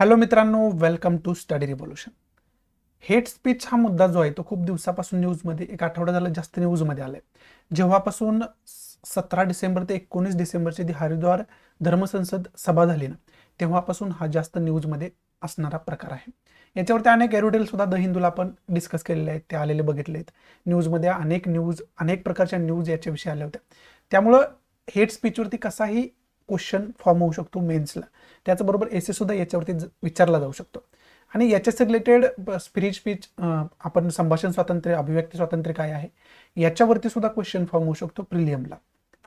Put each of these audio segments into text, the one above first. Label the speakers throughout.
Speaker 1: Hello मित्रांनो, welcome to study revolution. Hate speech हा मुद्दा जो आहे तो खूप दिवसापासून न्यूजमध्ये, एक आठवडा झाला जास्त न्यूजमध्ये आलाय. जेव्हापासून 17 डिसेंबर ते 19 डिसेंबरची ती हरिद्वार धर्मसंसद सभा झाली ना, तेव्हापासून हा जास्त न्यूजमध्ये असणारा प्रकार आहे. याच्यावरती अनेक एडिटोरियल सुद्धा द हिंदूला आपण डिस्कस केलेले आहेत, ते आलेले बघितले आहेत. न्यूजमध्ये अनेक प्रकारच्या न्यूज याच्याविषयी आल्या होत्या. त्यामुळं हेट स्पीचवरती कसाही क्वेश्चन फॉर्म होऊ शकतो मेन्सला. त्याचबरोबर एसे सुद्धा याच्यावरती विचारला जाऊ शकतो. आणि याच्याच रिलेटेड स्पिरिट स्पीच, आपण संभाषण स्वातंत्र्य, अभिव्यक्ती स्वातंत्र्य काय आहे याच्यावरती सुद्धा क्वेश्चन फॉर्म होऊ शकतो. प्रिलियमला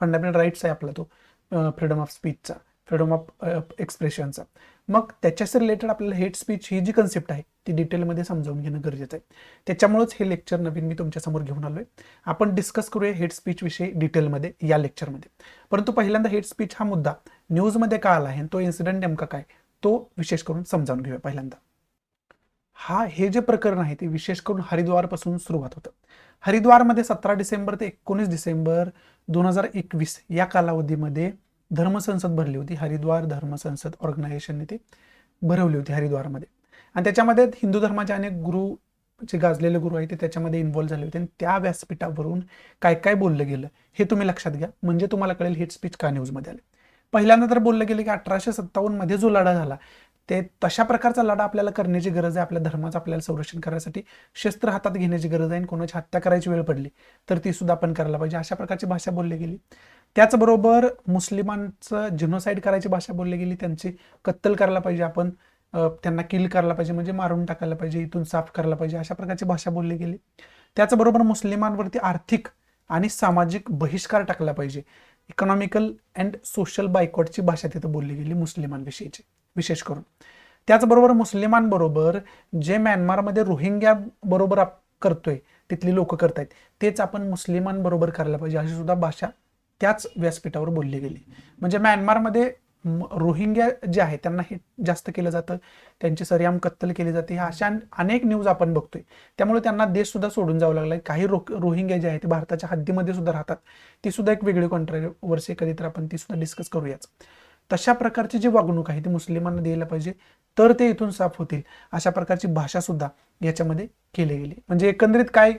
Speaker 1: फंडामेंटल राईट्स आहे आपला तो, फ्रीडम ऑफ स्पीचचा, फ्रीडम ऑफ एक्सप्रेशनचा. मग त्याच्याच रिलेटेड आपल्याला हेट स्पीच ही जी कन्सेप्ट आहे ती डिटेलमध्ये समजावून घेणं गरजेचं आहे. त्याच्यामुळेच हे लेक्चर नवीन मी तुमच्यासमोर घेऊन आलोय. आपण डिस्कस करूया हेट स्पीच विषयी डिटेलमध्ये या लेक्चरमध्ये. परंतु पहिल्यांदा हेट स्पीच हा मुद्दा न्यूजमध्ये का आला आहे, तो इन्सिडेंट नेमका काय, तो विशेष करून समजावून घेऊया. पहिल्यांदा हे जे प्रकरण आहे ते विशेष करून हरिद्वारपासून सुरुवात होतं. हरिद्वारमध्ये 17 डिसेंबर ते 19 डिसेंबर 2021 या कालावधीमध्ये धर्मसंसद भरली होती. हरिद्वार धर्मसंसद ऑर्गनायझेशनने ती भरवली होती हरिद्वारमध्ये. आणि त्याच्यामध्ये हिंदू धर्माचे अनेक गुरु, जे गाजलेले गुरु आहेत ते त्याच्यामध्ये इन्व्हॉल्व्ह झाले होते. आणि त्या व्यासपीठावरून काय काय बोललं गेलं हे तुम्ही लक्षात घ्या, म्हणजे तुम्हाला कळेल हेट स्पीच का न्यूजमध्ये आले. पहिल्यांदा तर बोललं गेलं की 1857 मध्ये जो लढा झाला ते तशा प्रकारचा लढा आपल्याला करण्याची गरज आहे. आपल्या धर्माचं आपल्याला संरक्षण करण्यासाठी शस्त्र हातात घेण्याची गरज आहे. आणि कोणाची हत्या करायची वेळ पडली तर ती सुद्धा आपण करायला पाहिजे, अशा प्रकारची भाषा बोलली गेली. त्याचबरोबर मुस्लिमांचं जिनोसाईड करायची भाषा बोलली गेली. त्यांची कत्तल करायला पाहिजे आपण, त्यांना किल करायला पाहिजे, म्हणजे मारून टाकायला पाहिजे, इथून साफ करायला पाहिजे, अशा प्रकारची भाषा बोलली गेली. त्याचबरोबर मुस्लिमांवरती आर्थिक आणि सामाजिक बहिष्कार टाकला पाहिजे, इकॉनॉमिकल अँड सोशल बायकॉटची भाषा तिथं बोलली गेली मुस्लिमांविषयीची विशेष करून. त्याचबरोबर मुस्लिमांबरोबर जे म्यानमारमध्ये रोहिंग्या बरोबर करतोय, तिथली लोक करतायत, तेच आपण मुस्लिमांबरोबर करायला पाहिजे, अशी सुद्धा भाषा त्याच व्यासपीठावर बोलली गेली. म्हणजे म्यानमारमध्ये रोहिंग्या जे आहे त्यांना हे जास्त केलं जातं, त्यांची सरियाम कत्तल केली जाते, ह्या अशा अनेक न्यूज आपण बघतोय. त्यामुळे त्यांना देश सुद्धा सोडून जावं लागलाय. काही रोहिंग्या जे आहे ते भारताच्या हद्दीमध्ये सुद्धा राहतात, ती सुद्धा एक वेगळी कॉन्ट्रोवर्सी, कधी तर आपण ती सुद्धा डिस्कस करूयाच. तशा प्रकारची जी वागणूक आहे ती मुस्लिमांना द्यायला पाहिजे, तर ते इथून साफ होतील, अशा प्रकारची भाषा सुद्धा याच्यामध्ये केली गेली. म्हणजे एकंदरीत काय,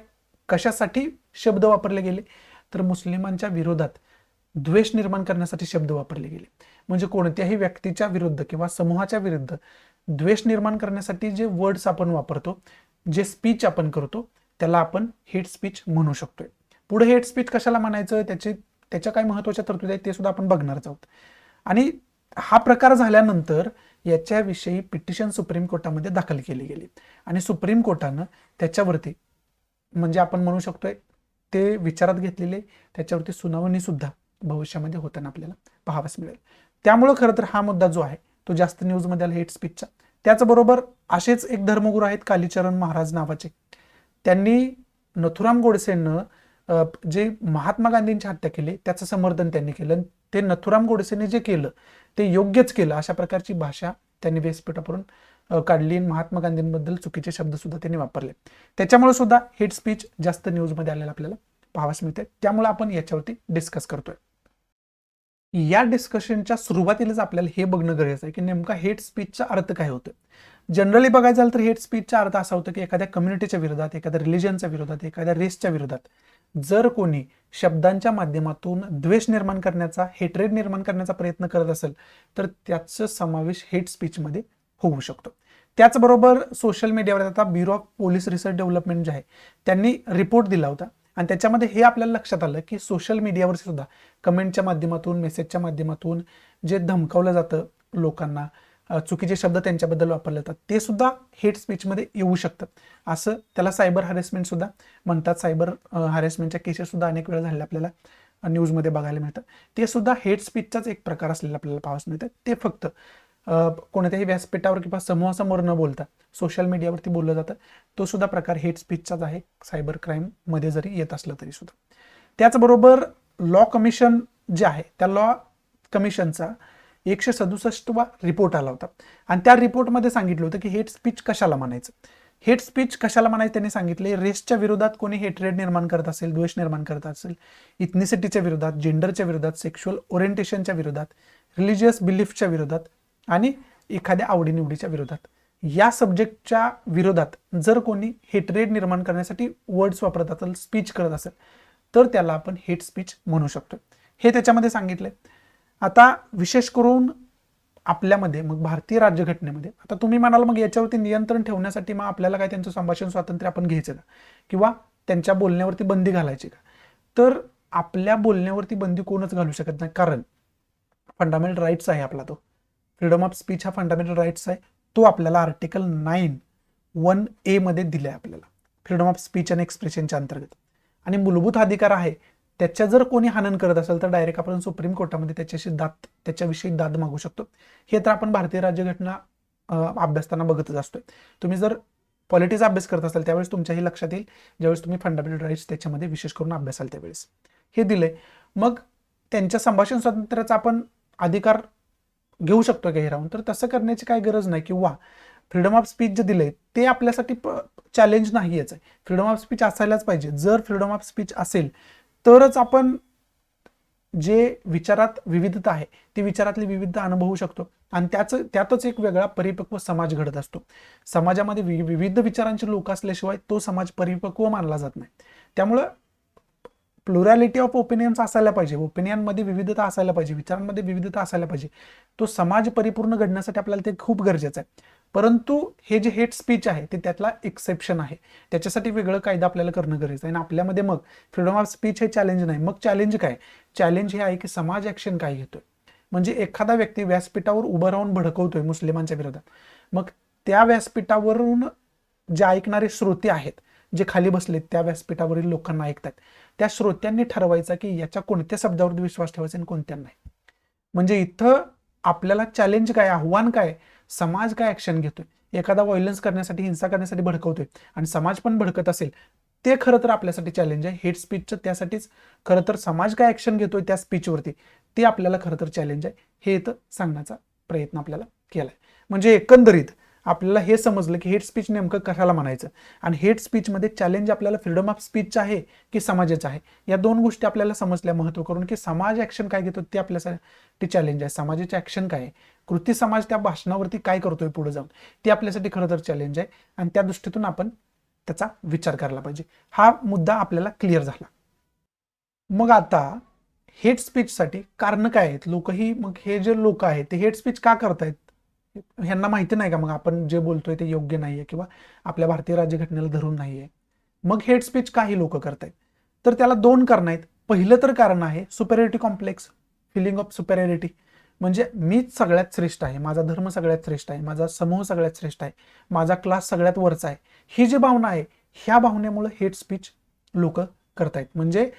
Speaker 1: कशासाठी शब्द वापरले गेले, तर मुस्लिमांच्या विरोधात द्वेष निर्माण करण्यासाठी शब्द वापरले गेले. म्हणजे कोणत्याही व्यक्तीच्या विरुद्ध किंवा समूहाच्या विरुद्ध द्वेष निर्माण करण्यासाठी जे वर्ड्स आपण वापरतो, जे स्पीच आपण करतो, त्याला आपण हेट स्पीच म्हणू शकतोय. पुढे हेट स्पीच कशाला म्हणायचं, त्याच्या काय महत्वाच्या तरतुदी आहेत ते सुद्धा आपण बघणारच आहोत. आणि हा प्रकार झाल्यानंतर याच्याविषयी पिटिशन सुप्रीम कोर्टामध्ये दाखल केली गेली. आणि सुप्रीम कोर्टानं त्याच्यावरती, म्हणजे आपण म्हणू शकतोय ते विचारात घेतलेले, त्याच्यावरती सुनावणी सुद्धा भविष्यामध्ये होताना आपल्याला पाहावयास मिळेल. त्यामुळं खरं तर हा मुद्दा जो आहे तो जास्त न्यूजमध्ये आला हेट स्पीचचा. त्याचबरोबर असेच एक धर्मगुरू आहेत कालीचरण महाराज नावाचे. त्यांनी नथुराम गोडसेनं जे महात्मा गांधींची हत्या केली त्याचं समर्थन त्यांनी केलं. ते नथुराम गोडसेने जे केलं ते योग्यच केलं, अशा प्रकारची भाषा त्यांनी व्यासपीठावरून काढली. महात्मा गांधींबद्दल चुकीचे शब्द सुद्धा त्यांनी वापरले. त्याच्यामुळे सुद्धा हेट स्पीच जास्त न्यूजमध्ये आलेलं आपल्याला पाहावयास मिळते. त्यामुळे आपण याच्यावरती डिस्कस करतोय. या डिस्कशनच्या सुरुवातीलाच आपल्याला हे बघणं गरजेचं आहे की नेमका हेट स्पीचचा अर्थ काय होतो. जनरली बघायचं झालं तर हेट स्पीचचा अर्थ असा होतो की एखाद्या कम्युनिटीच्या विरोधात, एखाद्या रिलिजनच्या विरोधात, एखाद्या रेसच्या विरोधात जर कोणी शब्दांच्या माध्यमातून द्वेष निर्माण करण्याचा, हेट्रेड निर्माण करण्याचा प्रयत्न करत असेल तर त्याचा समावेश हेट स्पीचमध्ये होऊ शकतो. त्याचबरोबर सोशल मीडियावर आता bureau of police research development जे आहे त्यांनी रिपोर्ट दिला होता. आणि त्याच्यामध्ये हे आपल्याला लक्षात आलं की सोशल मीडियावर सुद्धा कमेंटच्या माध्यमातून, मेसेजच्या माध्यमातून जे धमकावलं जातं लोकांना, चुकीचे शब्द त्यांच्याबद्दल वापरले जातात, ते सुद्धा हेट स्पीचमध्ये येऊ शकतात. असं त्याला सायबर हॅरेसमेंट सुद्धा म्हणतात. सायबर हॅरेसमेंटच्या केसेस सुद्धा अनेक वेळा झालेल्या आपल्याला न्यूजमध्ये बघायला मिळतात. ते सुद्धा हेट स्पीचचाच एक प्रकार असलेला आपल्याला पाहावयास मिळतं. ते फक्त कोणत्याही व्यासपीठावर किंवा समूहासमोर न बोलता सोशल मीडियावरती बोललं जातं, तो सुद्धा प्रकार हेट स्पीचचाच आहे, सायबर क्राईम मध्ये जरी येत असलं तरी सुद्धा. त्याचबरोबर लॉ कमिशन जे आहे त्या लॉ कमिशनचा 167वा रिपोर्ट आला होता. आणि त्या रिपोर्टमध्ये सांगितलं होतं की हेट स्पीच कशाला म्हणायचं. हेट स्पीच कशाला म्हणायचं त्यांनी सांगितले, रेसच्या विरोधात कोणी हेट्रेड निर्माण करत असेल, द्वेष निर्माण करत असेल, इथनिसिटीच्या विरोधात, जेंडरच्या विरोधात, सेक्शुअल ओरिएंटेशनच्या विरोधात, रिलिजियस बिलीफच्या विरोधात आणि एखाद्या आवडीनिवडीच्या विरोधात, या सब्जेक्टच्या विरोधात जर कोणी हेटरेड निर्माण करण्यासाठी वर्ड्स वापरत असेल, स्पीच करत असेल, तर त्याला आपण हेट स्पीच म्हणू शकतो. हे त्याच्यामध्ये सांगितलंय. आता विशेष करून आपल्यामध्ये मग भारतीय राज्यघटनेमध्ये, आता तुम्ही म्हणाल मग याच्यावरती नियंत्रण ठेवण्यासाठी मग आपल्याला काय त्यांचं संभाषण स्वातंत्र्य आपण घ्यायचं का, किंवा त्यांच्या बोलण्यावरती बंदी घालायची का? तर आपल्या बोलण्यावरती बंदी कोणच घालू शकत नाही, कारण फंडामेंटल राईट्स आहे आपला, तो फ्रीडम ऑफ स्पीच हा फंडामेंटल राईट्स आहे. तो आपल्याला आर्टिकल 9(1)A मध्ये दिलाय आपल्याला, फ्रीडम ऑफ स्पीच अँड एक्सप्रेशनच्या अंतर्गत. आणि मूलभूत अधिकार आहे, त्याच्या जर कोणी हनन करत असेल तर डायरेक्ट आपण सुप्रीम कोर्टामध्ये त्याच्याविषयी दाद मागू शकतो. हे तर आपण भारतीय राज्यघटना अभ्यासताना बघतच असतोय. तुम्ही जर पॉलिटिक्स अभ्यास करत असाल त्यावेळेस तुमच्याही लक्षात येईल, ज्यावेळेस तुम्ही फंडामेंटल राईट्स त्याच्यामध्ये विशेष करून अभ्यासाल त्यावेळेस हे दिलंय. मग त्यांच्या संभाषण स्वातंत्र्याचा आपण अधिकार घेऊ शकतो काही राहून, तर तसं करण्याची काही गरज नाही. किंवा फ्रीडम ऑफ स्पीच जे दिलंय ते आपल्यासाठी चॅलेंज नाहीच आहे. फ्रीडम ऑफ स्पीच असायलाच पाहिजे. जर फ्रीडम ऑफ स्पीच असेल तरच आपण जे विचारात विविधता आहे ती विचारातली विविधता अनुभवू शकतो, आणि त्यातच एक वेगळा परिपक्व समाज घडत असतो. समाजामध्ये विविध विचारांचे लोक असल्याशिवाय तो समाज परिपक्व मानला जात नाही. त्यामुळं प्लुरॅलिटी ऑफ ओपिनियन्स असायला पाहिजे, ओपिनियनमध्ये विविधता असायला पाहिजे, विचारांमध्ये विविधता असायला पाहिजे. तो समाज परिपूर्ण घडण्यासाठी आपल्याला ते खूप गरजेचं आहे. परंतु हे जे हेट स्पीच आहे ते त्यातला एक्सेप्शन आहे, त्याच्यासाठी वेगळं कायदा आपल्याला करणं गरजेचं आहे. आणि आपल्यामध्ये मग फ्रीडम ऑफ स्पीच हे चॅलेंज नाही. मग चॅलेंज काय? चॅलेंज हे आहे की समाज ऍक्शन काय घेतोय. म्हणजे एखादा व्यक्ती व्यासपीठावर उभं राहून भडकवतोय मुस्लिमांच्या विरोधात, मग त्या व्यासपीठावरून जे ऐकणारे श्रोते आहेत, जे खाली बसलेत त्या व्यासपीठावरील लोकांना ऐकतात, त्या श्रोत्यांनी ठरवायचा की याच्या कोणत्या शब्दावरती विश्वास ठेवायचा आणि कोणत्या नाही. म्हणजे इथं आपल्याला चॅलेंज काय, आव्हान काय, समाज काय ऍक्शन घेतोय. एखादा व्हायलन्स करण्यासाठी, हिंसा करण्यासाठी भडकवतोय आणि समाज पण भडकत असेल, ते खरं तर आपल्यासाठी चॅलेंज आहे. हेट स्पीचचं त्यासाठीच खरं तर समाज काय ऍक्शन घेतोय त्या स्पीचवरती, ते आपल्याला खरं तर चॅलेंज आहे. हे इथं सांगण्याचा प्रयत्न आपल्याला केलाय. म्हणजे एकंदरीत आपल्याला हे समजलं की हेट स्पीच नेमकं कशाला म्हणायचं, आणि हेट स्पीचमध्ये चॅलेंज आपल्याला फ्रीडम ऑफ स्पीचचं आहे की समाजाचं आहे, या दोन गोष्टी आपल्याला समजल्या महत्व करून, की समाज ऍक्शन काय घेतो ते आपल्यासाठी चॅलेंज आहे, समाजाचे ऍक्शन काय आहे, कृती समाज त्या भाषणावरती काय करतोय पुढे जाऊन, ते आपल्यासाठी खरं तर चॅलेंज आहे. आणि त्या दृष्टीतून आपण त्याचा विचार करायला पाहिजे. हा मुद्दा आपल्याला क्लिअर झाला. मग आता हेट स्पीचसाठी कारण काय आहेत? लोकही, मग हे जे लोक आहेत ते हेट स्पीच का करतायत? ह्यांना माहिती नाही का मग आपण जे बोलतोय ते योग्य नाहीये किंवा आपल्या भारतीय राज्यघटनेला धरून नाहीये? मग हेट स्पीच का ही लोक करतायत? तर त्याला दोन कारण आहेत. पहिलं तर कारण आहे superiority complex, feeling of superiority. म्हणजे मीच सगळ्यात श्रेष्ठ आहे, माझा धर्म सगळ्यात श्रेष्ठ आहे, माझा समूह सगळ्यात श्रेष्ठ आहे, माझा क्लास सगळ्यात वरचा आहे, ही जी भावना आहे, ह्या भावनेमुळे हेट स्पीच लोक करतायत. म्हणजे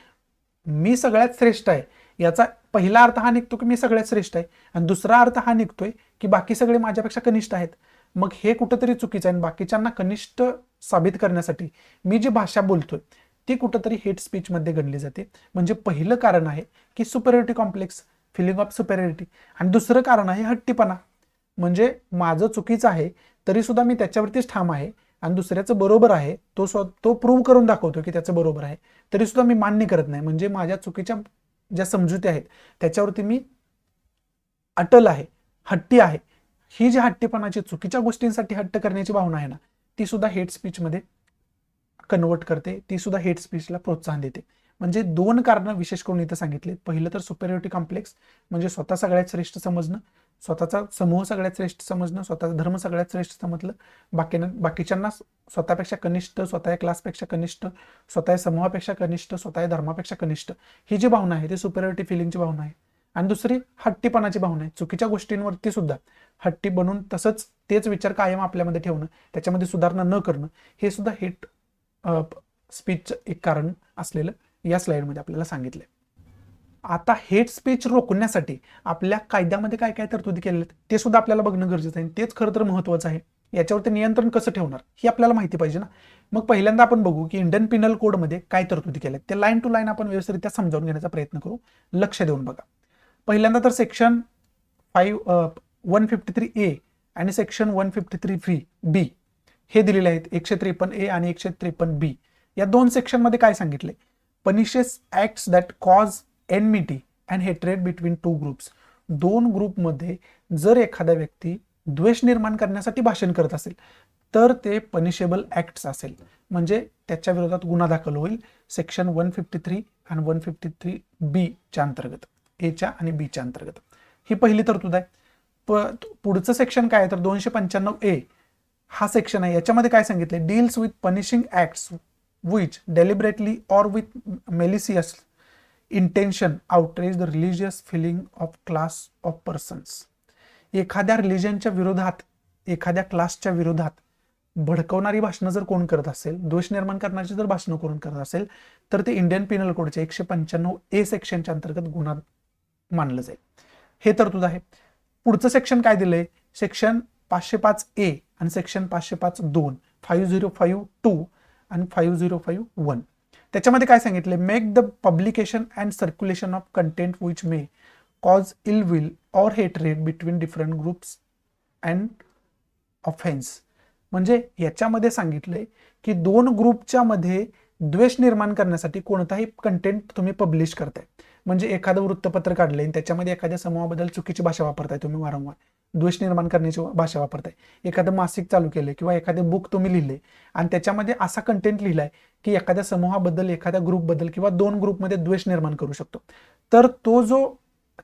Speaker 1: मी सगळ्यात श्रेष्ठ आहे याचा पहिला अर्थ हा निघतो की मी सगळ्यात श्रेष्ठ आहे, आणि दुसरा अर्थ हा निघतोय की बाकी सगळे माझ्यापेक्षा कनिष्ठ आहेत. मग हे कुठंतरी चुकीचं आहे. बाकीच्यांना कनिष्ठ साबित करण्यासाठी मी जी भाषा बोलतोय ती कुठंतरी हेट स्पीच मध्ये गणली जाते. म्हणजे पहिलं कारण आहे की superiority complex, feeling of superiority. आणि दुसरं कारण आहे हट्टीपणा. म्हणजे माझं चुकीचं आहे तरी सुद्धा मी त्याच्यावरतीच ठाम आहे, आणि दुसऱ्याचं बरोबर आहे तो प्रूव्ह करून दाखवतो की त्याचं बरोबर आहे, तरी सुद्धा मी मान्य करत नाही. म्हणजे माझ्या चुकीच्या ज्या समजुती आहेत त्याच्यावरती मी अटल आहे, हट्टी आहे. ही जी हट्टीपणाची, चुकीच्या गोष्टींसाठी हट्ट करण्याची भावना आहे ना, ती सुद्धा हेट स्पीचमध्ये कन्वर्ट करते, ती सुद्धा हेट स्पीचला प्रोत्साहन देते. म्हणजे दोन कारणं विशेष करून इथं सांगितले. पहिलं तर सुपेरियरिटी कॉम्प्लेक्स, म्हणजे स्वतः सगळ्यात श्रेष्ठ समजणं, स्वतःचा समूह सगळ्यात श्रेष्ठ समजणं, स्वतःचा धर्म सगळ्यात श्रेष्ठ समजलं, बाकीच्यांना स्वतःपेक्षा कनिष्ठ, स्वतः क्लासपेक्षा कनिष्ठ, स्वतः समूहापेक्षा कनिष्ठ, स्वतः धर्मापेक्षा कनिष्ठ, ही जी भावना आहे ती सुपेरियरिटी फिलिंगची भावना आहे. आणि दुसरी हट्टीपणाची भावना आहे, चुकीच्या गोष्टींवरती सुद्धा हट्टी बनून तसंच तेच विचार कायम आपल्यामध्ये ठेवणं, त्याच्यामध्ये सुधारणा न करणं, हे सुद्धा हेट स्पीचचं एक कारण असलेलं या स्लाइडमध्ये आपल्याला सांगितलंय. आता हेट स्पीच रोखण्यासाठी आपल्या कायद्यामध्ये काय काय तरतुदी केलेल्या आहेत ते सुद्धा आपल्याला बघणं गरजेचं आहे. तेच खरं तर महत्वाचं आहे. याच्यावरती नियंत्रण कसं ठेवणार हे आपल्याला माहिती पाहिजे ना. मग पहिल्यांदा आपण बघू की इंडियन पिनल कोडमध्ये काय तरतुदी केल्या आहेत. ते लाईन टू लाईन आपण व्यवस्थितरित्या समजावून घेण्याचा प्रयत्न करू. लक्ष देऊन बघा. पहिल्यांदा तर सेक्शन 153A आणि सेक्शन 153B हे दिलेले आहेत. 153A आणि 153B या दोन सेक्शनमध्ये काय सांगितले? Punishes acts that cause enmity and hatred between two groups. दोन ग्रुपमध्ये जर एखादा व्यक्ती द्वेष निर्माण करण्यासाठी भाषण करत असेल तर ते पनिशेबल ऍक्ट्स असेल, म्हणजे त्याच्या विरोधात गुन्हा दाखल होईल सेक्शन 153 आणि 153B च्या अंतर्गत, एच्या आणि बीच्या अंतर्गत. ही पहिली तरतूद आहे. पुढचं सेक्शन काय आहे तर 295A हा सेक्शन आहे. याच्यामध्ये काय सांगितले, deals with punishing acts which deliberately or with malicious intention outrage the religious feeling of class of persons. एखाद्या रिलिजनच्या विरोधात, एखाद्या क्लासच्या विरोधात भडकवणारी भाषणं जर कोण करत असेल, द्वेष निर्माण करण्याची जर भाषणं कोण करत असेल तर ते इंडियन पिनल कोडच्या 195A सेक्शनच्या अंतर्गत गुन्हा मानलं जाईल. हे तरतूद आहे. पुढचं सेक्शन काय दिलंय, सेक्शन 505A आणि सेक्शन 505(2), 5052 आणि 5051. त्याच्यामध्ये काय सांगितले, make the publication and circulation of content which may cause ill will or hatred between different groups and offence. म्हणजे याच्यामध्ये सांगितलंय की दोन ग्रुपच्या मध्ये द्वेष निर्माण करण्यासाठी कोणताही कंटेंट तुम्ही पब्लिश करताय, म्हणजे एखादं वृत्तपत्र काढलंय आणि त्याच्यामध्ये एखाद्या समूहाबद्दल चुकीची भाषा वापरताय तुम्ही, वारंवार द्वेष निर्माण करण्याची भाषा वापरताय. एखादं मासिक चालू केलंय किंवा एखादे बुक तुम्ही लिहिले आणि त्याच्यामध्ये असा कंटेंट लिहिलाय की एखाद्या समूहाबद्दल, एखाद्या ग्रुपबद्दल किंवा दोन ग्रुपमध्ये द्वेष निर्माण करू शकतो, तर तो जो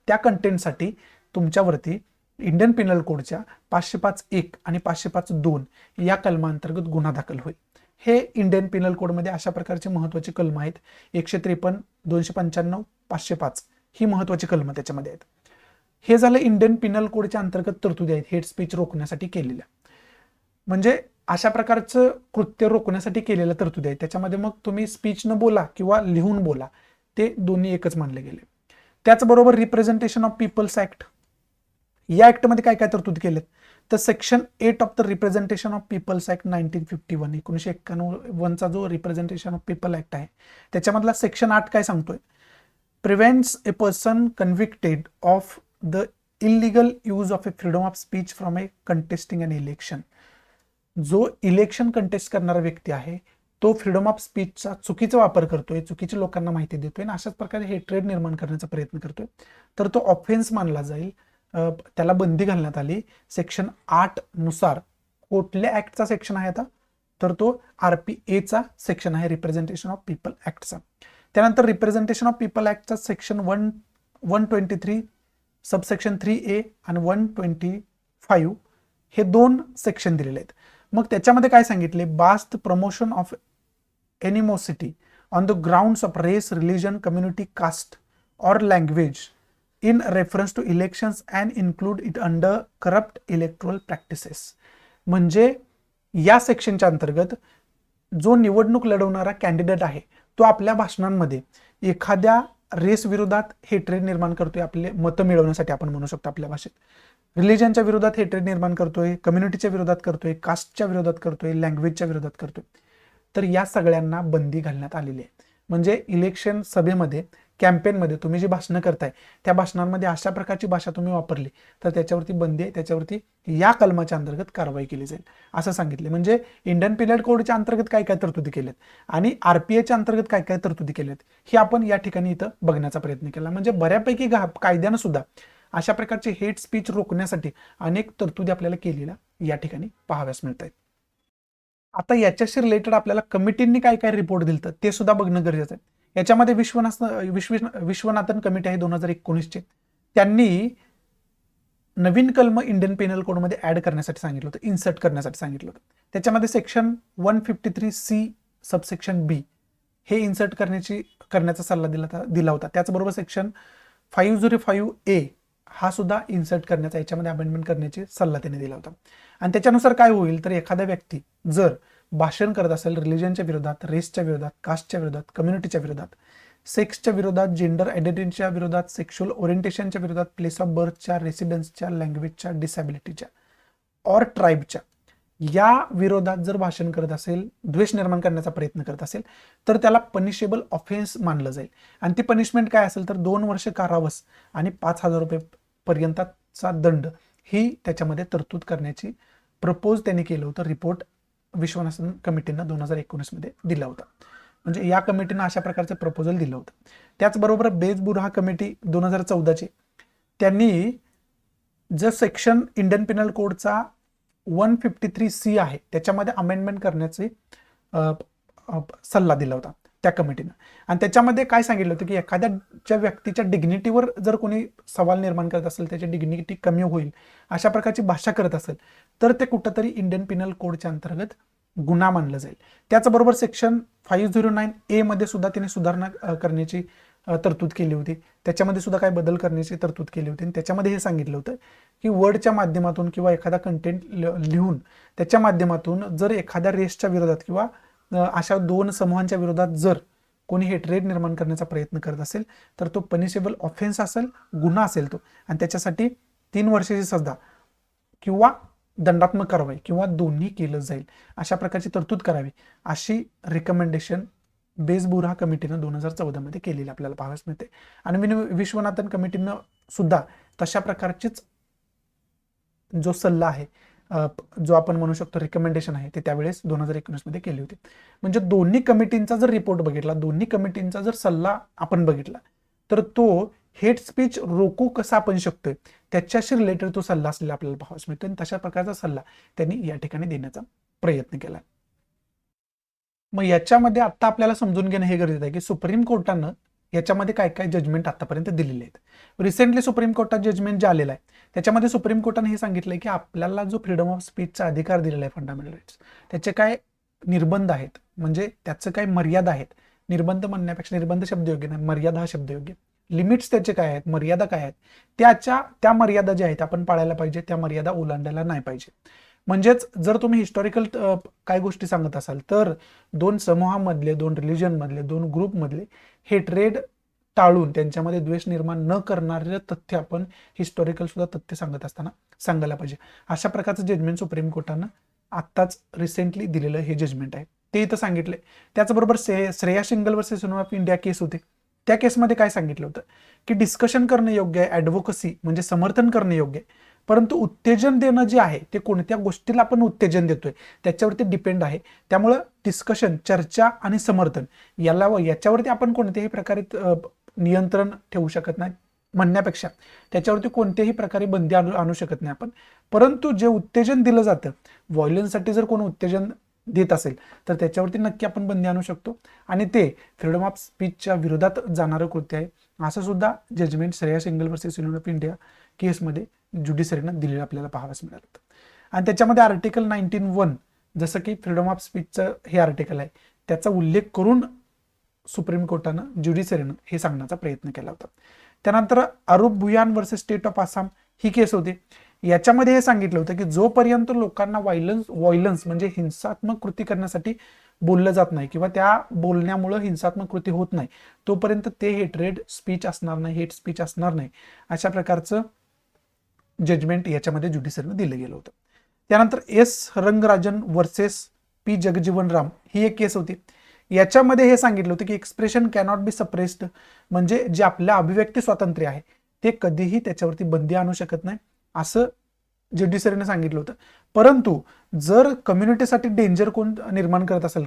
Speaker 1: त्या कंटेंटसाठी तुमच्यावरती इंडियन पिनल कोडच्या 505(1) आणि 505(2) या कलमांतर्गत गुन्हा दाखल होईल. हे इंडियन पिनल कोडमध्ये अशा प्रकारचे महत्वाचे कलम आहेत. 153, 295, 505 ही महत्वाची कलम त्याच्यामध्ये आहेत. हे झालं इंडियन पिनल कोडच्या अंतर्गत तरतुदी आहेत हेट स्पीच रोखण्यासाठी केलेल्या. म्हणजे अशा प्रकारचं कृत्य रोखण्यासाठी केलेल्या तरतुदी आहेत. त्याच्यामध्ये मग तुम्ही स्पीच न बोला किंवा लिहून बोला, ते दोन्ही एकच मानले गेले. त्याचबरोबर रिप्रेझेंटेशन ऑफ पीपल्स ऍक्ट, या ऍक्टमध्ये काय काय तरतुदी केलेत तर section 8 of the representation of people's act 1951, 1951चा जो रिप्रेझेंटेशन ऑफ पीपल ऍक्ट आहे त्याच्यामधला सेक्शन 8 काय सांगतोय, prevents a person convicted of the illegal use of A freedom of speech from A contesting an election. जो इलेक्शन कंटेस्ट करणारा व्यक्ती आहे तो फ्रीडम ऑफ स्पीचचा चुकीचा वापर करतोय, चुकीच्या लोकांना माहिती देतोय आणि अशाच प्रकारे हेट्रेड निर्माण करण्याचा प्रयत्न करतोय, तर तो ऑफेन्स मानला जाईल. त्याला बंदी घालण्यात आली सेक्शन 8 नुसार. कुठल्या ऍक्टचा सेक्शन आहे आता तर तो RPA सेक्शन आहे, रिप्रेझेंटेशन ऑफ पीपल ऍक्टचा. त्यानंतर रिप्रेझेंटेशन ऑफ पीपल ऍक्टचा सेक्शन 123 सबसेक्शन 3A आणि 125 हे दोन सेक्शन दिलेले आहेत. मग त्याच्यामध्ये काय सांगितले, बास्ट promotion of animosity on the grounds of race, religion, community, caste और language in reference to elections and include it under corrupt electoral practices. म्हणजे या सेक्शनच्या अंतर्गत जो निवडणूक लढवणारा कॅन्डिडेट आहे तो आपल्या भाषणांमध्ये एखाद्या रेस विरोधात हेट्रेड निर्माण करतोय, आपले मतं मिळवण्यासाठी आपण म्हणू शकतो आपल्या भाषेत, रिलिजनच्या विरोधात हेट्रेड निर्माण करतोय, कम्युनिटीच्या विरोधात करतोय, कास्टच्या विरोधात करतोय, लँग्वेजच्या विरोधात करतोय, तर या सगळ्यांना बंदी घालण्यात आलेली आहे. म्हणजे इलेक्शन सभेमध्ये, कॅम्पेनमध्ये तुम्ही जी भाषणं करताय त्या भाषणांमध्ये अशा प्रकारची भाषा तुम्ही वापरली तर त्याच्यावरती बंदी आहे, त्याच्यावरती या कलमाच्या अंतर्गत कारवाई केली जाईल असं सांगितले. म्हणजे इंडियन पिनल कोडच्या अंतर्गत काय काय तरतुदी केल्यात आणि RPAच्या अंतर्गत काय काय तरतुदी केल्यात हे आपण या ठिकाणी इथं बघण्याचा प्रयत्न केला. म्हणजे बऱ्यापैकी कायद्यानं सुद्धा अशा प्रकारचे हेट स्पीच रोखण्यासाठी अनेक तरतुदी आपल्याला केलेल्या या ठिकाणी पाहाव्यास मिळत आहेत. आता याच्याशी रिलेटेड आपल्याला कमिटींनी काय काय रिपोर्ट दिलं ते सुद्धा बघणं गरजेचं आहे. याच्यामध्ये विश्वनाथन कमिटी आहे 2019चे, त्यांनी नवीन कलम इंडियन पेनल कोडमध्ये ऍड करण्यासाठी सांगितलं होतं, इन्सर्ट करण्यासाठी सांगितलं होतं. त्याच्यामध्ये सेक्शन 153C सबसेक्शन B हे इन्सर्ट करण्याचा सल्ला दिला होता. त्याचबरोबर सेक्शन 505A हा सुद्धा इन्सर्ट करण्याचा, याच्यामध्ये अमेंडमेंट करण्याची सल्ला त्यांनी दिला होता. आणि त्याच्यानुसार काय होईल तर एखादा व्यक्ती जर भाषण करत असेल रिलिजनच्या विरोधात, रेसच्या विरोधात, कास्टच्या विरोधात, कम्युनिटीच्या विरोधात, सेक्सच्या विरोधात, जेंडर आयडेंटिटीच्या विरोधात, सेक्शुअल ओरिएंटेशनच्या विरोधात, प्लेस ऑफ बर्थच्या, रेसिडेन्सच्या, लँग्वेजच्या, डिसॅबिलिटीच्या और ट्राईबच्या या विरोधात जर भाषण करत असेल, द्वेष निर्माण करण्याचा प्रयत्न करत असेल तर त्याला पनिशेबल ऑफेन्स मानलं जाईल. आणि ती पनिशमेंट काय असेल तर 2 वर्ष कारावास आणि 5,000 रुपये पर्यंतचा दंड ही त्याच्यामध्ये तरतूद करण्याची प्रपोज त्यांनी केलं होतं. रिपोर्ट विश्वनाथन कमिटीनं 2019 मध्ये दिला होता. म्हणजे या कमिटीनं अशा प्रकारचं प्रपोजल दिलं होतं. त्याचबरोबर बेजबुरहा कमिटी 2014ची, त्यांनी जर सेक्शन इंडियन पिनल कोडचा 153C आहे त्याच्यामध्ये अमेंडमेंट करण्याचे सल्ला दिला होता त्या कमिटीनं. आणि त्याच्यामध्ये काय सांगितलं होतं की एखाद्या व्यक्तीच्या डिग्निटीवर जर कोणी सवाल निर्माण करत असेल, त्याची डिग्निटी कमी होईल अशा प्रकारची भाषा करत असेल तर ते कुठंतरी इंडियन पिनल कोडच्या अंतर्गत गुन्हा मानलं जाईल. त्याचबरोबर सेक्शन 509A मध्ये सुद्धा त्याने सुधारणा करण्याची तरतूद केली होती. त्याच्यामध्ये सुद्धा काय बदल करण्याची तरतूद केली होती आणि त्याच्यामध्ये हे सांगितलं होतं की वर्डच्या माध्यमातून किंवा एखादा कंटेंट लिहून त्याच्या माध्यमातून जर एखाद्या रेसच्या विरोधात किंवा अशा दोन समूहांच्या विरोधात जर कोणी हेट्रेड निर्माण करण्याचा प्रयत्न करत असेल तर तो पनिशेबल ऑफेन्स असेल, गुन्हा असेल तो, आणि त्याच्यासाठी 3 वर्षाची सजा किंवा दंडात्मक कारवाई किंवा दोन्ही केलं जाईल अशा प्रकारची तरतूद करावी अशी रिकमेंडेशन बेजबुरा कमिटीनं 2014 मध्ये केलेली आपल्याला पाहावयास मिळते. आणि विश्वनाथन कमिटीनं सुद्धा तशा प्रकारचीच जो सल्ला आहे, जो आपण म्हणू शकतो रिकमेंडेशन आहे, ते त्यावेळेस 2019 मध्ये केली होती. म्हणजे दोन्ही कमिटींचा जर रिपोर्ट बघितला, दोन्ही कमिटींचा जर सल्ला आपण बघितला तर तो हेट स्पीच रोखू कसा आपण शकतोय त्याच्याशी रिलेटेड तो सल्ला असलेला आपल्याला पाहावयास मिळतो आणि तशा प्रकारचा सल्ला त्यांनी या ठिकाणी देण्याचा प्रयत्न केला. मग याच्यामध्ये आता आपल्याला समजून घेणं हे गरजेचं आहे की सुप्रीम कोर्टानं याच्यामध्ये काय काय जजमेंट आतापर्यंत दिलेले आहेत. रिसेंटली सुप्रीम कोर्टात जजमेंट जे आलेलं आहे त्याच्यामध्ये सुप्रीम कोर्टाने हे सांगितलंय की आपल्याला जो फ्रीडम ऑफ स्पीचचा अधिकार दिलेला आहे फंडामेंटल राईट्स, त्याचे काय निर्बंध आहेत, म्हणजे त्याचं काय मर्यादा आहेत. निर्बंध म्हणण्यापेक्षा निर्बंध शब्द योग्य नाही, मर्यादा हा शब्द योग्य. लिमिट्स त्याचे काय आहेत, मर्यादा काय आहेत, त्या मर्यादा ज्या आहेत आपण पाळायला पाहिजे, त्या मर्यादा ओलांडायला नाही पाहिजे. म्हणजेच जर तुम्ही हिस्टॉरिकल काय गोष्टी सांगत असाल तर 2 समूहामधले, 2 रिलिजनमधले, 2 ग्रुपमधले हेट्रेड टाळून त्यांच्यामध्ये द्वेष निर्माण न करणारे तथ्य आपण हिस्टॉरिकल सुद्धा तथ्य सांगत असताना सांगायला पाहिजे. अशा प्रकारचं जजमेंट सुप्रीम कोर्टानं आत्ताच रिसेंटली दिलेलं हे जजमेंट आहे, ते इथं सांगितलंय. त्याचबरोबर Shreya Singhal versus union of India case होते, त्या केसमध्ये काय सांगितलं होतं की डिस्कशन करणं योग्य आहे, ॲडव्होकसी म्हणजे समर्थन करणं योग्य आहे, परंतु उत्तेजन देणं जे आहे ते कोणत्या गोष्टीला आपण उत्तेजन देतोय त्याच्यावरती डिपेंड आहे. त्यामुळं डिस्कशन, चर्चा आणि समर्थन याच्यावरती आपण कोणत्याही प्रकारे नियंत्रण ठेवू शकत नाही म्हणण्यापेक्षा त्याच्यावरती कोणत्याही प्रकारे बंदी आणू शकत नाही आपण. परंतु जे उत्तेजन दिलं जातं, व्हायलन्ससाठी जर कोण उत्तेजन देत असेल तर त्याच्यावरती नक्की आपण बंदी आणू शकतो आणि ते फ्रीडम ऑफ स्पीचच्या विरोधात जाणारं कृत्य आहे असं सुद्धा judgment Shreya Singhal versus union of India केसमध्ये ज्युडिशरीनं दिलेलं आपल्याला पाहावयास मिळालं. आणि त्याच्यामध्ये आर्टिकल 19(1) जसं की फ्रीडम ऑफ स्पीचचं हे आर्टिकल आहे त्याचा उल्लेख करून सुप्रीम कोर्टानं ज्युडिशरीनं हे सांगण्याचा प्रयत्न केला होता. त्यानंतर Arup Bhuyan versus state of Assam ही केस होती. याच्यामध्ये हे सांगितलं होतं की जोपर्यंत लोकांना व्हायलन्स म्हणजे हिंसात्मक कृती करण्यासाठी बोललं जात नाही किंवा त्या बोलण्यामुळे हिंसात्मक कृती होत नाही तोपर्यंत ते हेट्रेड स्पीच असणार नाही, हेट स्पीच असणार नाही, अशा प्रकारचं जजमेंट याच्यामध्ये ज्युडिशरीनं दिलं गेलं होतं. त्यानंतर S Rangarajan versus P Jagjivan Ram ही एक केस होती. याच्यामध्ये हे सांगितलं होतं की एक्सप्रेशन कॅनॉट बी सप्रेस्ड, म्हणजे जे आपल्या अभिव्यक्ती स्वातंत्र्य आहे ते कधीही त्याच्यावरती बंदी आणू शकत नाही असं ज्युडिशरीने सांगितलं होतं. परंतु जर कम्युनिटीसाठी डेंजर कोण निर्माण करत असेल,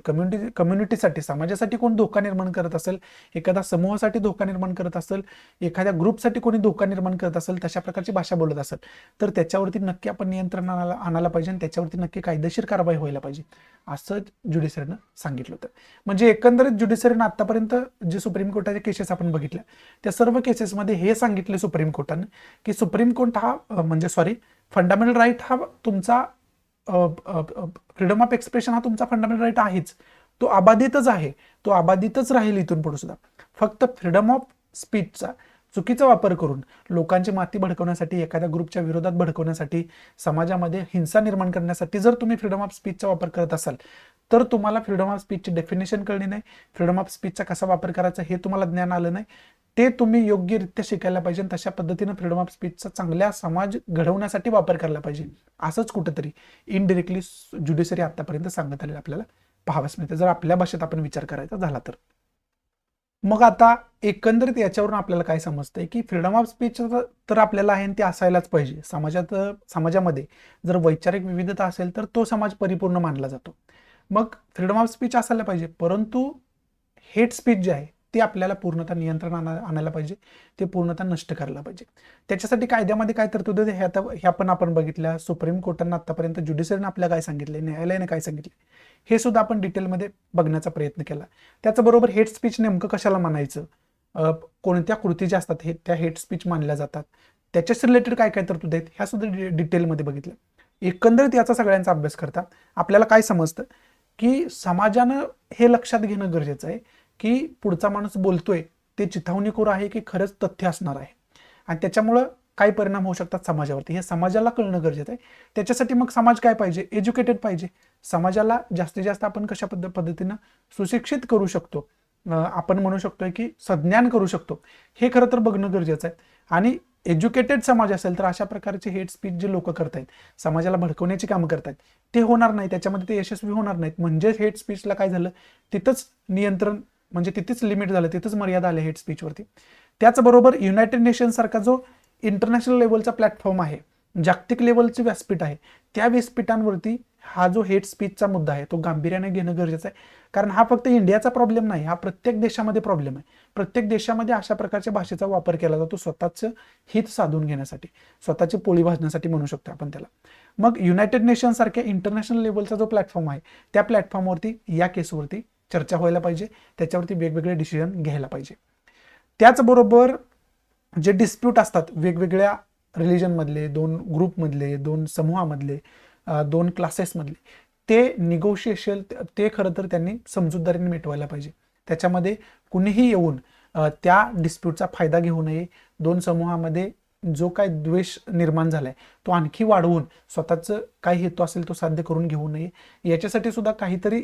Speaker 1: कम्युनिटीसाठी समाजासाठी कोण धोका निर्माण करत असेल, एखाद्या समूहासाठी धोका निर्माण करत असेल, एखाद्या ग्रुपसाठी कोणी धोका निर्माण करत असेल, तशा प्रकारची भाषा बोलत असेल तर त्याच्यावरती नक्की आपण नियंत्रण आणायला पाहिजे आणि त्याच्यावरती नक्की कायदेशीर कारवाई व्हायला पाहिजे असं ज्युडिशरीनं सांगितलं होतं. म्हणजे एकंदरीत ज्युडिशरीनं आतापर्यंत जे सुप्रीम कोर्टाच्या केसेस आपण बघितल्या त्या सर्व केसेसमध्ये हे सांगितले सुप्रीम कोर्टाने की सुप्रीम कोर्ट हा फंडामेंटल राईट हा तुमचा फ्रीडम ऑफ एक्सप्रेशन हा तुमचा फंडामेंटल राईट आहेच, तो अबाधितच आहे, तो अबाधितच राहील इथून पुढे सुद्धा. फक्त फ्रीडम ऑफ स्पीचचा चुकीचा वापर करून लोकांची माती भडकवण्यासाठी, एखाद्या ग्रुपच्या विरोधात भडकवण्यासाठी, समाजामध्ये हिंसा निर्माण करण्यासाठी जर तुम्ही फ्रीडम ऑफ स्पीचचा वापर करत असाल तर तुम्हाला फ्रीडम ऑफ स्पीचची डेफिनेशन कळली नाही, फ्रीडम ऑफ स्पीचचा कसा वापर करायचा हे तुम्हाला ज्ञान आलं नाही, ते तुम्ही योग्यरित्या शिकायला पाहिजे आणि तशा पद्धतीने फ्रीडम ऑफ स्पीचचा चांगल्या समाज घडवण्यासाठी वापर करायला पाहिजे असंच कुठंतरी इनडिरेक्टली ज्युडिशरी आतापर्यंत सांगत आलेलं आपल्याला पाहावयास मिळते जर आपल्या भाषेत आपण विचार करायचा झाला तर. मग आता एकंदरीत याच्यावरून आपल्याला काय समजतंय की फ्रीडम ऑफ स्पीच तर आपल्याला आहे आणि ते असायलाच पाहिजे. समाजामध्ये जर वैचारिक विविधता असेल तर तो समाज परिपूर्ण मानला जातो. मग फ्रीडम ऑफ स्पीच असायला पाहिजे, परंतु हेट स्पीच जे आहे ते आपल्याला पूर्णतः नियंत्रण आणायला पाहिजे, ते पूर्णतः नष्ट करायला पाहिजे. त्याच्यासाठी कायद्यामध्ये काय तरतुदी हे आता ह्या पण आपण बघितल्या. सुप्रीम कोर्टानं आतापर्यंत ज्युडिशरीने आपल्याला काय सांगितले, न्यायालयाने काय सांगितले, हे सुद्धा आपण डिटेलमध्ये बघण्याचा प्रयत्न केला. त्याचबरोबर हेट स्पीच नेमकं कशाला म्हणायचं, कोणत्या कृती ज्या असतात हे त्या हेट स्पीच मानल्या जातात, त्याच्याशी रिलेटेड काय काय तरतुदी आहेत ह्या सुद्धा डिटेलमध्ये बघितलं. एकंदरीत याचा सगळ्यांचा अभ्यास करता आपल्याला काय समजतं की समाजानं हे लक्षात घेणं गरजेचं आहे की पुढचा माणूस बोलतोय ते चिथावणीखोर आहे की खरंच तथ्य असणार आहे, आणि त्याच्यामुळं काय परिणाम होऊ शकतात समाजावरती हे समाजाला कळणं गरजेचं आहे. त्याच्यासाठी मग समाज काय पाहिजे, एज्युकेटेड पाहिजे. समाजाला जास्तीत जास्त आपण कशा पद्धतीनं सुशिक्षित करू शकतो, आपण म्हणू शकतोय की सज्ञान करू शकतो, हे खरं तर बघणं गरजेचं आहे. आणि एज्युकेटेड समाज असेल तर अशा प्रकारचे हेट स्पीच जे लोक करतायत, समाजाला भडकवण्याची कामं करतायत, ते होणार नाही, त्याच्यामध्ये ते यशस्वी होणार नाहीत. म्हणजे हेट स्पीचला काय झालं, तिथंच नियंत्रण, म्हणजे तिथेच लिमिट झालं, तिथंच मर्यादा आल्या हेट स्पीचवरती. त्याचबरोबर युनायटेड नेशन सारखा जो इंटरनॅशनल लेवलचा प्लॅटफॉर्म आहे, जागतिक लेवलचे व्यासपीठ आहे, त्या व्यासपीठांवरती हा जो हेट स्पीचचा मुद्दा आहे तो गांभीर्याने घेणं गरजेचं आहे. कारण हा फक्त इंडियाचा प्रॉब्लेम नाही, हा प्रत्येक देशामध्ये प्रॉब्लेम आहे. प्रत्येक देशामध्ये अशा प्रकारच्या भाषेचा वापर केला जातो स्वतःचं हित साधून घेण्यासाठी, स्वतःची पोळी भाजण्यासाठी म्हणू शकतो आपण त्याला. मग युनायटेड नेशन सारख्या इंटरनॅशनल लेवलचा जो प्लॅटफॉर्म आहे त्या प्लॅटफॉर्मवरती या केसवरती चर्चा व्हायला पाहिजे, त्याच्यावरती वेगवेगळे डिसिजन घ्यायला पाहिजे. त्याचबरोबर जे डिस्प्यूट असतात वेगवेगळ्या रिलिजनमधले, दोन ग्रुपमधले, दोन समूहामधले, दोन क्लासेसमधले, ते निगोशिएशन ते खरं तर त्यांनी समजूतदारीने मिटवायला पाहिजे. त्याच्यामध्ये कुणीही येऊन त्या डिस्प्यूटचा फायदा घेऊ नये. दोन समूहामध्ये जो काय द्वेष निर्माण झालाय तो आणखी वाढवून स्वतःचं काय हेतू असेल तो साध्य करून घेऊ नये. याच्यासाठी सुद्धा काहीतरी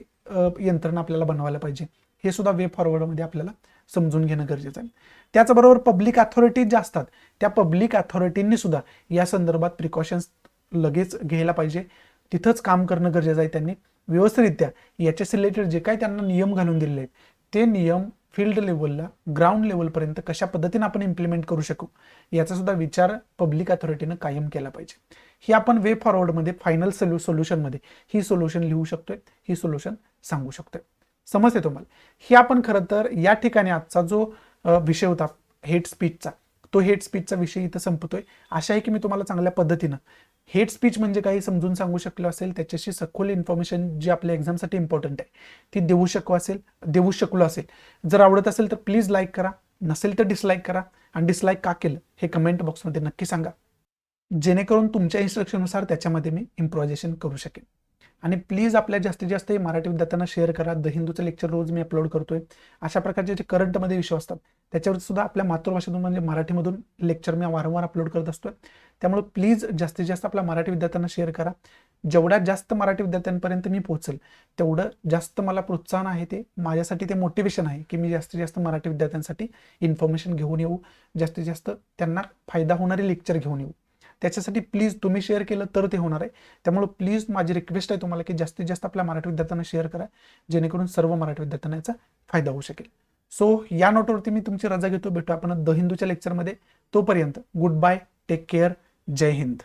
Speaker 1: यंत्रणा आपल्याला बनवायला पाहिजे. हे सुद्धा वे फॉरवर्डमध्ये आपल्याला समजून घेणं गरजेचं आहे. त्याचबरोबर पब्लिक अथॉरिटी ज्या असतात त्या पब्लिक अथॉरिटींनी सुद्धा या संदर्भात प्रिकॉशन्स लगेच घ्यायला पाहिजे. तिथंच काम करणं गरजेचं आहे. त्यांनी व्यवस्थितरित्या याच्याशी रिलेटेड जे काही त्यांना नियम घालून दिलेले आहेत ते नियम फील्ड लेवलला, ग्राउंड लेवलपर्यंत कशा पद्धतीने आपण इम्प्लिमेंट करू शकू याचा सुद्धा विचार पब्लिक अथॉरिटीनं कायम केला पाहिजे. ही आपण वे फॉरवर्डमध्ये फायनल सोल्युशनमध्ये ही सोल्युशन लिहू शकतोय, ही सोल्युशन सांगू शकतोय. समजते तुम्हाला? हे आपण खरं तर या ठिकाणी आजचा जो विषय होता हेट स्पीचचा, तो हेट स्पीचचा विषय इथं संपतोय. आशा आहे की मी तुम्हाला चांगल्या पद्धतीनं हेट स्पीच म्हणजे काही समजून सांगू शकलो असेल, त्याच्याशी सखोल इन्फॉर्मेशन जी आपल्या एक्झामसाठी इम्पॉर्टंट आहे ती देऊ शकलो असेल. जर आवडत असेल तर प्लीज लाईक करा, नसेल तर डिसलाईक करा, आणि डिसलाईक का केलं हे कमेंट बॉक्समध्ये नक्की सांगा, जेणेकरून तुमच्या इन्स्ट्रक्शननुसार त्याच्यामध्ये मी इम्प्रोव्हायझेशन करू शकेन. आणि प्लीज आपल्या जास्तीत जास्त मराठी विद्यार्थ्यांना शेअर करा. द हिंदूचं लेक्चर रोज मी अपलोड करतोय. अशा प्रकारचे जे करंटमध्ये विषय असतात त्याच्यावर सुद्धा आपल्या मातृभाषेतून म्हणजे मराठीमधून लेक्चर मी वारंवार अपलोड करत असतोय. त्यामुळे प्लीज जास्तीत जास्त आपल्या मराठी विद्यार्थ्यांना शेअर करा. जेवढ्यात जास्त मराठी विद्यार्थ्यांपर्यंत मी पोहोचेल तेवढं जास्त मला प्रोत्साहन आहे, ते माझ्यासाठी ते मोटिवेशन आहे की मी जास्तीत जास्त मराठी विद्यार्थ्यांसाठी इन्फॉर्मेशन घेऊन येऊ, जास्तीत जास्त त्यांना फायदा होणारे लेक्चर घेऊन येऊ. त्याच्यासाठी प्लीज तुम्ही शेअर केलं तर ते होणार आहे. त्यामुळे प्लीज माझी रिक्वेस्ट आहे तुम्हाला की जास्तीत जास्त आपल्या मराठी विद्यार्थ्यांना शेअर करा, जेणेकरून सर्व मराठी विद्यार्थ्यांना याचा फायदा होऊ शकेल. सो या नोटवरती मी तुमची रजा घेतो. भेटू आपण द हिंदूच्या लेक्चरमध्ये. तोपर्यंत गुड बाय, टेक केअर, जय हिंद.